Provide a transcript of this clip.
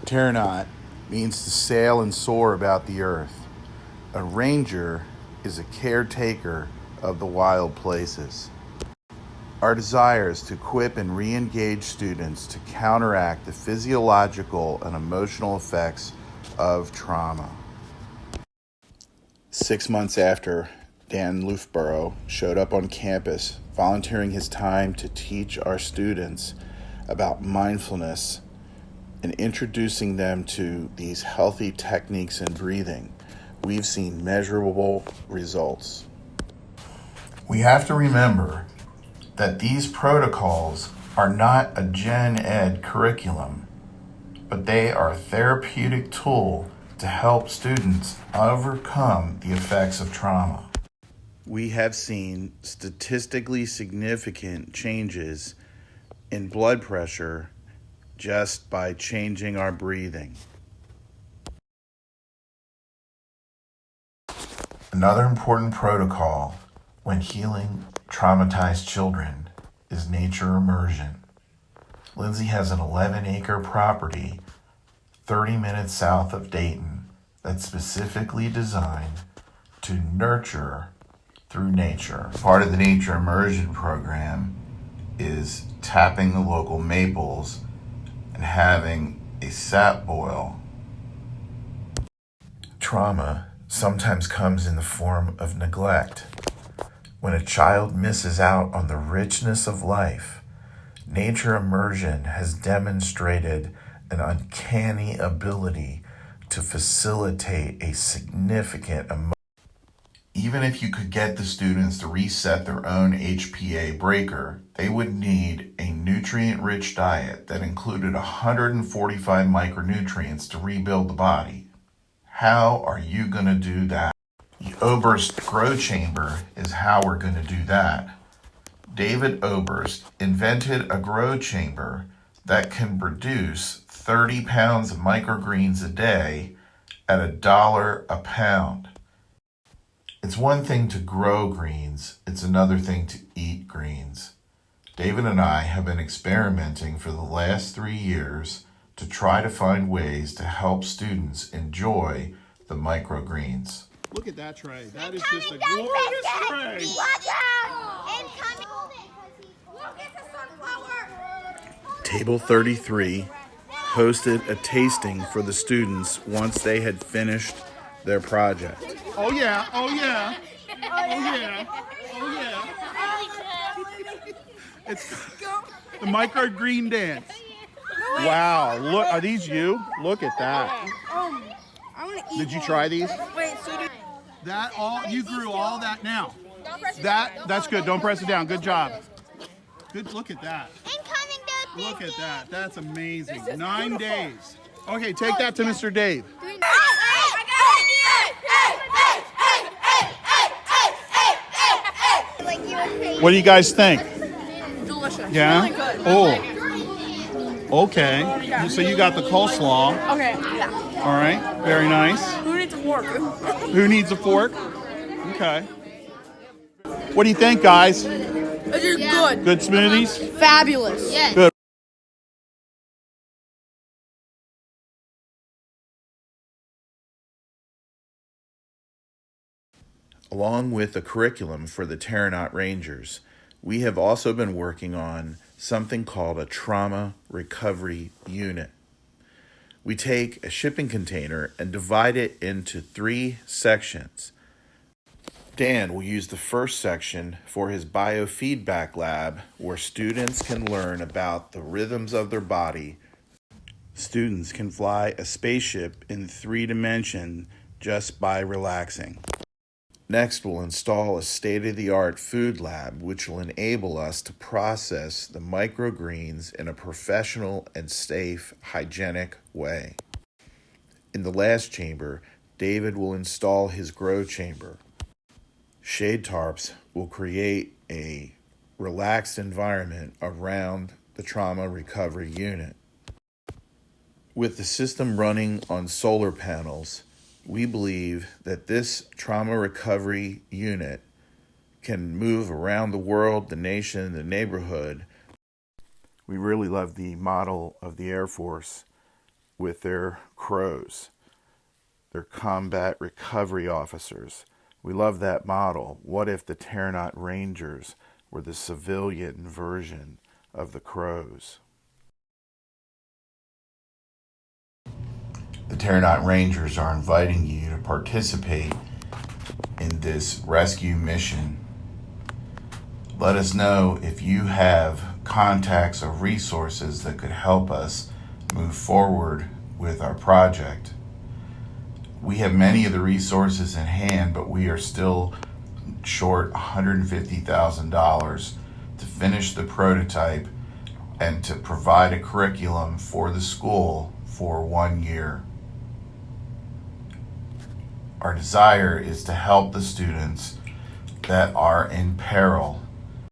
Terranaut means to sail and soar about the earth. A ranger is a caretaker of the wild places. Our desire is to equip and re-engage students to counteract the physiological and emotional effects of trauma. 6 months after Dan Loughborough showed up on campus, volunteering his time to teach our students about mindfulness and introducing them to these healthy techniques in breathing, we've seen measurable results. We have to remember that these protocols are not a gen ed curriculum, but they are a therapeutic tool to help students overcome the effects of trauma. We have seen statistically significant changes in blood pressure just by changing our breathing. Another important protocol when healing traumatized children is nature immersion. Lindsay has an 11-acre property 30 minutes south of Dayton that's specifically designed to nurture through nature. Part of the nature immersion program is tapping the local maples and having a sap boil. Trauma sometimes comes in the form of neglect. When a child misses out on the richness of life, nature immersion has demonstrated an uncanny ability to facilitate a significant emotion. Even if you could get the students to reset their own HPA breaker, they would need a nutrient-rich diet that included 145 micronutrients to rebuild the body. How are you going to do that? The Oberst Grow Chamber is how we're going to do that. David Oberst invented a grow chamber that can produce 30 pounds of microgreens a day at $1 a pound. It's one thing to grow greens, it's another thing to eat greens. David and I have been experimenting for the last 3 years to try to find ways to help students enjoy the microgreens. Look at that tray. That is just a glorious tray. Watch out! Incoming! Look at the sunflower! Table 33 hosted a tasting for the students once they had finished their project. Oh yeah, oh yeah, oh yeah, oh yeah. It's the microgreen dance. Wow, look, are these you? Look at that. I want to eat. Did you try these? Wait, so do That all, you grew all that now. That's good, don't press it down, good job. Good, look at that. incoming the Look at that, that's amazing. 9 days. Okay, take that to Mr. Dave. What do you guys think? Delicious. Yeah? Really good. Oh. Okay. So you got the coleslaw. Okay. Yeah. All right. Very nice. Who needs a fork? Who needs a fork? Okay. What do you think, guys? This is good. Good smoothies? Fabulous. Yes. Good. Along with the curriculum for the Terranaut Rangers, we have also been working on something called a trauma recovery unit. We take a shipping container and divide it into 3 sections. Dan will use the first section for his biofeedback lab, where students can learn about the rhythms of their body. Students can fly a spaceship in 3 dimensions just by relaxing. Next, we'll install a state-of-the-art food lab, which will enable us to process the microgreens in a professional and safe, hygienic way. In the last chamber, David will install his grow chamber. Shade tarps will create a relaxed environment around the trauma recovery unit. With the system running on solar panels, we believe that this trauma recovery unit can move around the world, the nation, the neighborhood. We really love the model of the Air Force with their CROWs, their combat recovery officers. We love that model. What if the Terranot Rangers were the civilian version of the CROWs? The Terranot Rangers are inviting you to participate in this rescue mission. Let us know if you have contacts or resources that could help us move forward with our project. We have many of the resources in hand, but we are still short $150,000 to finish the prototype and to provide a curriculum for the school for 1 year. Our desire is to help the students that are in peril